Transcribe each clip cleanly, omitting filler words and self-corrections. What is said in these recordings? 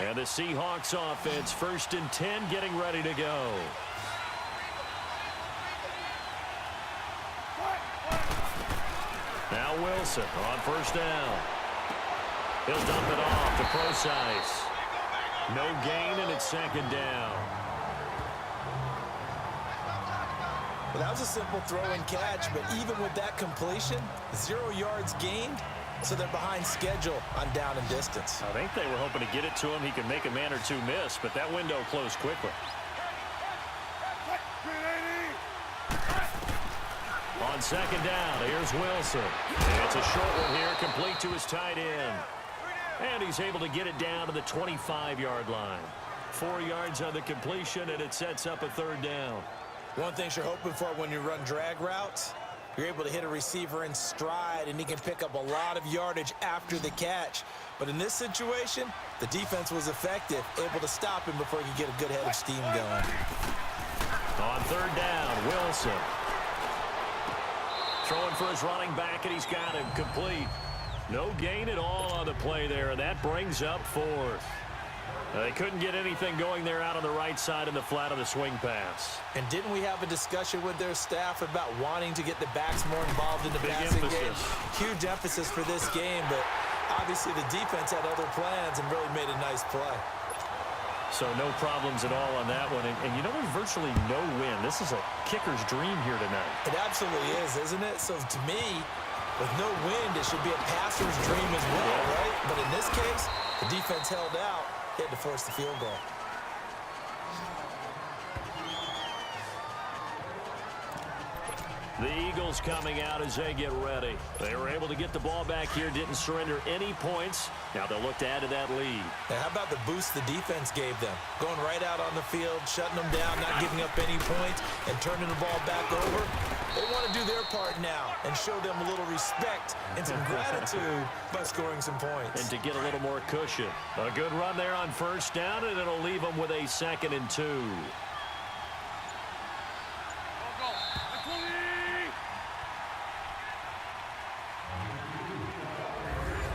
And the Seahawks offense, 1st and 10, getting ready to go. Now Wilson on 1st down. He'll dump it off to Procise. No gain, and it's 2nd down. Well, that was a simple throw and catch, but even with that completion, 0 yards gained, so they're behind schedule on down and distance. I think they were hoping to get it to him. He could make a man or two miss, but that window closed quickly. On 2nd down, here's Wilson. It's a short one here, complete to his tight end. And he's able to get it down to the 25-yard line. 4 yards on the completion, and it sets up a 3rd down. One thing you're hoping for when you run drag routes, you're able to hit a receiver in stride, and he can pick up a lot of yardage after the catch. But in this situation, the defense was effective, able to stop him before he could get a good head of steam going. On 3rd down, Wilson. Throwing for his running back, and he's got him complete. No gain at all on the play there, and that brings up 4th. They couldn't get anything going there out on the right side in the flat of the swing pass. And didn't we have a discussion with their staff about wanting to get the backs more involved in the passing game? Huge emphasis for this game, but obviously the defense had other plans and really made a nice play. So no problems at all on that one. And you know, there's virtually no win. This is a kicker's dream here tonight. It absolutely is, isn't it? So to me, with no wind, it should be a passer's dream as well, right? But in this case, the defense held out. He had to force the field goal. The Eagles coming out as they get ready. They were able to get the ball back here, didn't surrender any points. Now they'll look to add to that lead. Now, how about the boost the defense gave them? Going right out on the field, shutting them down, not giving up any points, and turning the ball back over. They want to do their part now and show them a little respect and some gratitude by scoring some points. And to get a little more cushion. A good run there on 1st down, and it'll leave them with a 2nd and 2.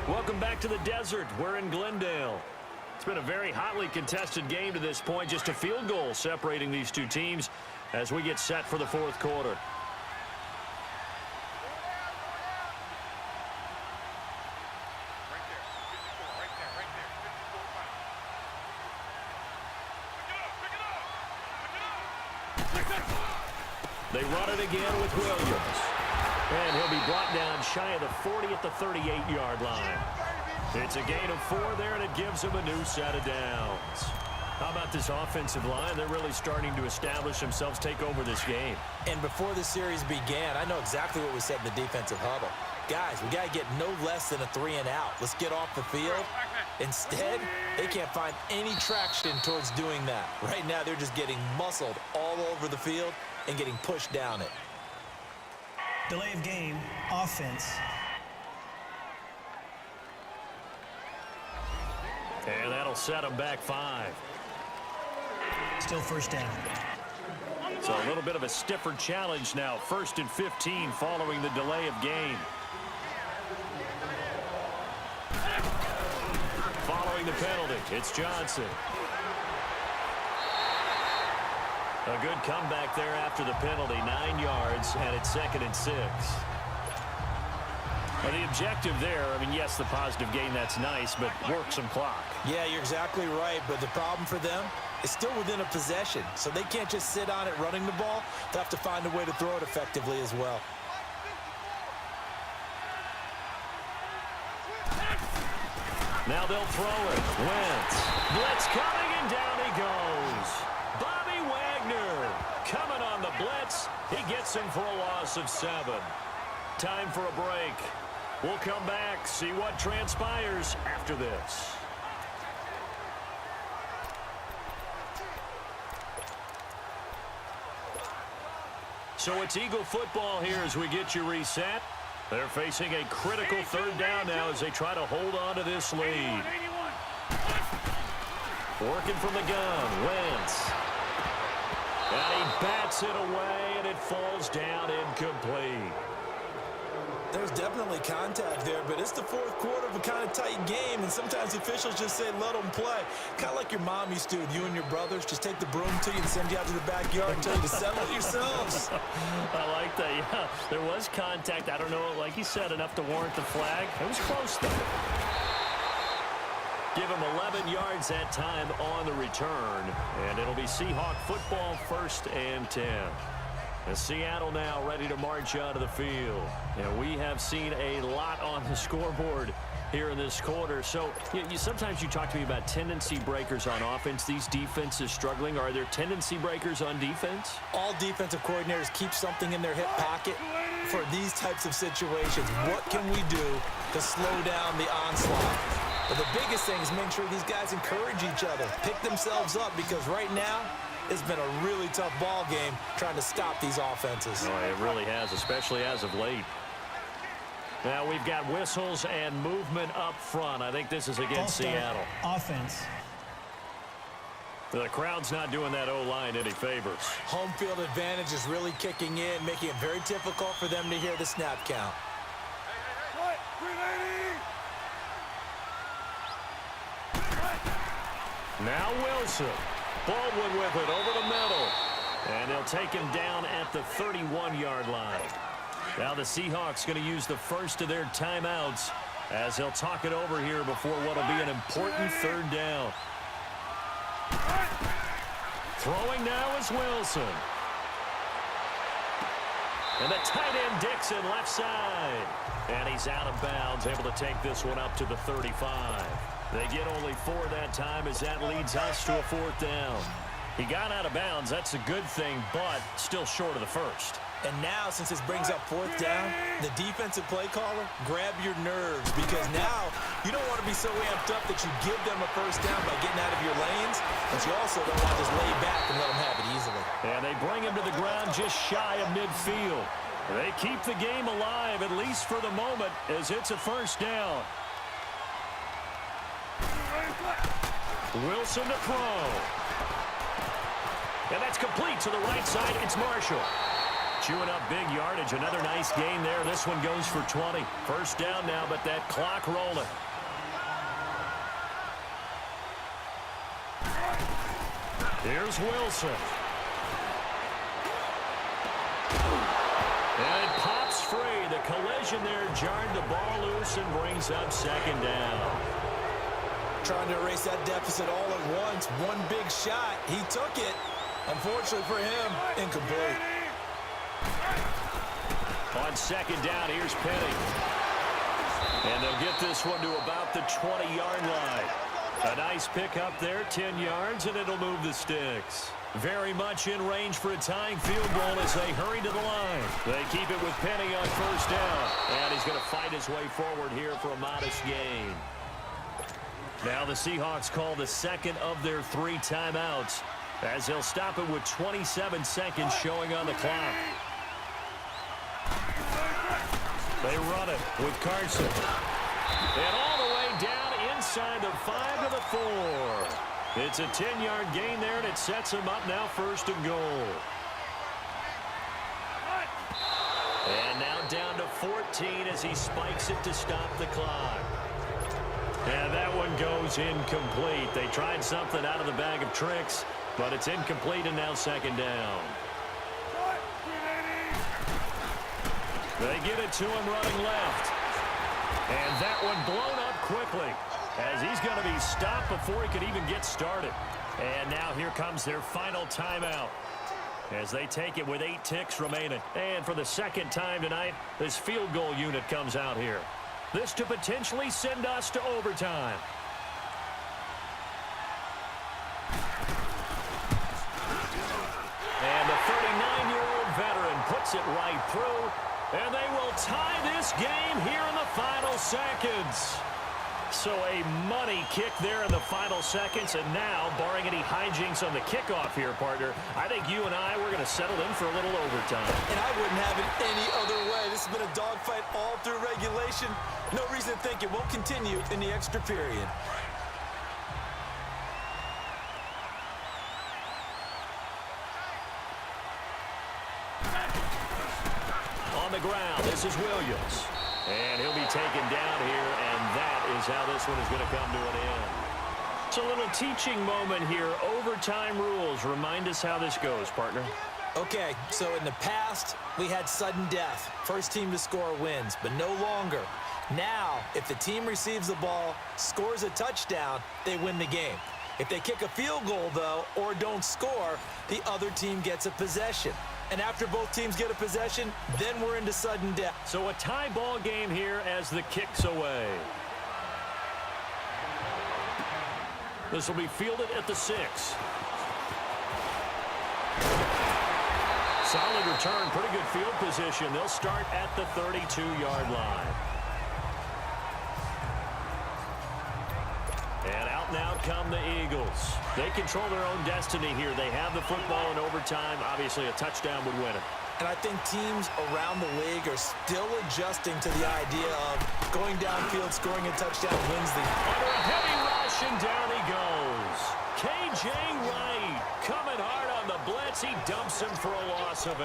Welcome back to the desert. We're in Glendale. It's been a very hotly contested game to this point. Just a field goal separating these two teams as we get set for the 4th quarter. They run it again with Williams. And he'll be brought down shy of the 40 at the 38-yard line. It's a gain of 4 there, and it gives him a new set of downs. How about this offensive line? They're really starting to establish themselves, take over this game. And before the series began, I know exactly what we said in the defensive huddle. Guys, we got to get no less than a 3 and out. Let's get off the field. Instead, they can't find any traction towards doing that. Right now, they're just getting muscled all over the field and getting pushed down it. Delay of game, offense. And that'll set them back 5. Still 1st down. So a little bit of a stiffer challenge now. 1st and 15 following the delay of game. Following the penalty, it's Johnson. A good comeback there after the penalty. 9 yards, and it's 2nd and 6. Well, the objective there, I mean, yes, the positive gain, that's nice, but work some clock. Yeah, you're exactly right, but the problem for them is still within a possession, so they can't just sit on it running the ball. They have to find a way to throw it effectively as well. Now they'll throw it. Wentz. Blitz coming, and down he goes. Bobby Wagner coming on the blitz. He gets him for a loss of 7. Time for a break. We'll come back, see what transpires after this. So it's Eagle football here as we get you reset. They're facing a critical 3rd down now as they try to hold on to this lead. Working from the gun, Wentz. And he bats it away, and it falls down incomplete. There's definitely contact there, but it's the fourth quarter of a kind of tight game, and sometimes officials just say, let them play. Kind of like your mom used to with you and your brothers. Just take the broom to you and send you out to the backyard and tell you to settle it yourselves. I like that, yeah. There was contact. I don't know, like you said, enough to warrant the flag. It was close, though. Give him 11 yards that time on the return, and it'll be Seahawk football, 1st and 10. And Seattle now ready to march out of the field. And we have seen a lot on the scoreboard here in this quarter. So sometimes you talk to me about tendency breakers on offense. These defenses struggling. Are there tendency breakers on defense? All defensive coordinators keep something in their hip pocket for these types of situations. What can we do to slow down the onslaught? But the biggest thing is make sure these guys encourage each other, pick themselves up, because right now, it's been a really tough ball game trying to stop these offenses. Oh, it really has, especially as of late. Now we've got whistles and movement up front. I think this is against Seattle. Offense. The crowd's not doing that O-line any favors. Home field advantage is really kicking in, making it very difficult for them to hear the snap count. Now Wilson. Baldwin with it over the middle. And they'll take him down at the 31-yard line. Now the Seahawks going to use the first of their timeouts as they'll talk it over here before what will be an important 3rd down. Throwing now is Wilson. And the tight end Dixon left side. And he's out of bounds, able to take this one up to the 35. They get only 4 that time as that leads us to a 4th down. He got out of bounds. That's a good thing, but still short of the first. And now, since this brings up 4th down, the defensive play caller, grab your nerves, because now you don't want to be so amped up that you give them a 1st down by getting out of your lanes, but you also don't want to just lay back and let them have it easily. And they bring him to the ground just shy of midfield. They keep the game alive, at least for the moment, as it's a 1st down. Wilson to throw. And that's complete to the right side. It's Marshall. Chewing up big yardage. Another nice gain there. This one goes for 20. 1st down now, but that clock rolling. Here's Wilson. And it pops free. The collision there jarred the ball loose and brings up 2nd down. Trying to erase that deficit all at once. One big shot. He took it. Unfortunately for him, incomplete. On 2nd down, here's Penny. And they'll get this one to about the 20-yard line. A nice pick up there, 10 yards, and it'll move the sticks. Very much in range for a tying field goal as they hurry to the line. They keep it with Penny on 1st down. And he's going to fight his way forward here for a modest gain. Now the Seahawks call the 2nd of their 3 timeouts as they'll stop it with 27 seconds showing on the clock. They run it with Carson. And all the way down inside the 5 to the 4. It's a 10-yard gain there, and it sets him up now 1st and goal. And now down to 14 as he spikes it to stop the clock. And that one goes incomplete. They tried something out of the bag of tricks, but it's incomplete and now 2nd down. They get it to him running left. And that one blown up quickly as he's going to be stopped before he could even get started. And now here comes their final timeout as they take it with 8 ticks remaining. And for the 2nd time tonight, this field goal unit comes out here. This to potentially send us to overtime. And the 39-year-old veteran puts it right through. And they will tie this game here in the final seconds. So a money kick there in the final seconds. And now, barring any hijinks on the kickoff here, partner, I think you and I, we're going to settle in for a little overtime. And I wouldn't have it any other way. This has been a dogfight all through regulation. No reason to think it won't continue in the extra period. On the ground, this is Williams. And he'll be taken down here, and that is how this one is going to come to an end. It's a little teaching moment here. Overtime rules. Remind us how this goes, partner. Okay, so in the past, we had sudden death. First team to score wins, but no longer. Now, if the team receives the ball, scores a touchdown, they win the game. If they kick a field goal, though, or don't score, the other team gets a possession. And after both teams get a possession, then we're into sudden death. So a tie ball game here as the kick's away. This will be fielded at the 6. Solid return, pretty good field position. They'll start at the 32-yard line. And out now come the Eagles. They control their own destiny here. They have the football in overtime. Obviously, a touchdown would win it. And I think teams around the league are still adjusting to the idea of going downfield, scoring a touchdown wins the game. Under a heavy rush, and down he goes. K.J. Wright coming hard on the blitz. He dumps him for a loss of 8.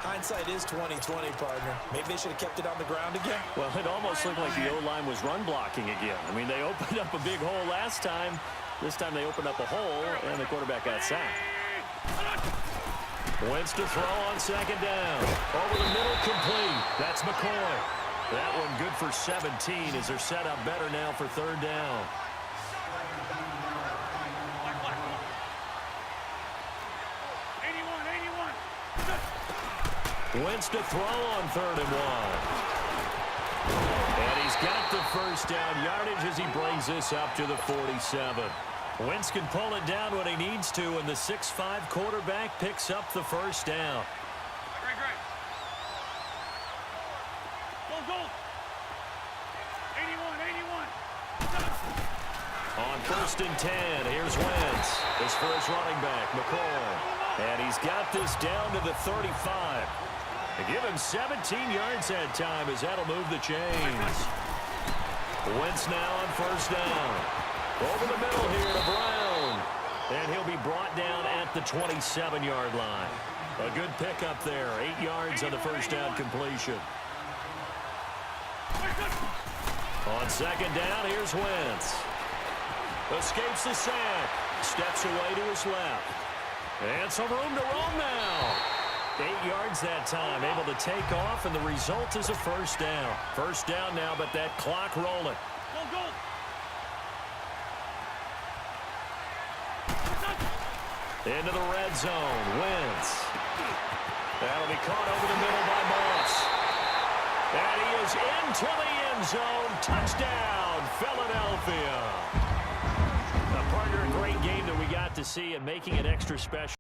Hindsight is 20/20, partner. Maybe they should have kept it on the ground again. Well, it almost looked like the O-line was run blocking again. I mean, they opened up a big hole last time. This time they opened up a hole, and the quarterback got sacked. Wentz to throw on second down. Over the middle, complete. That's McCoy. That one good for 17 as they're set up better now for third down. Wentz to throw on 3rd and 1. And he's got the first down yardage as he brings this up to the 47. Wentz can pull it down when he needs to, and the 6'5" quarterback picks up the first down. Great. Go. 81. On 1st and 10, here's Wentz. This for his running back, McCoy. And he's got this down to the 35. They give him 17 yards that time as that'll move the chains. Wentz now on 1st down. Over the middle here to Brown. And he'll be brought down at the 27-yard line. A good pickup there. 8 yards on the first down completion. On 2nd down, here's Wentz. Escapes the sack. Steps away to his left. And some room to roam now. 8 yards that time, able to take off, and the result is a first down. First down now, but that clock rolling. Go. Into the red zone, Wentz. That'll be caught over the middle by Moss. And he is into the end zone. Touchdown, Philadelphia. A partner, a great game that we got to see, and making it extra special.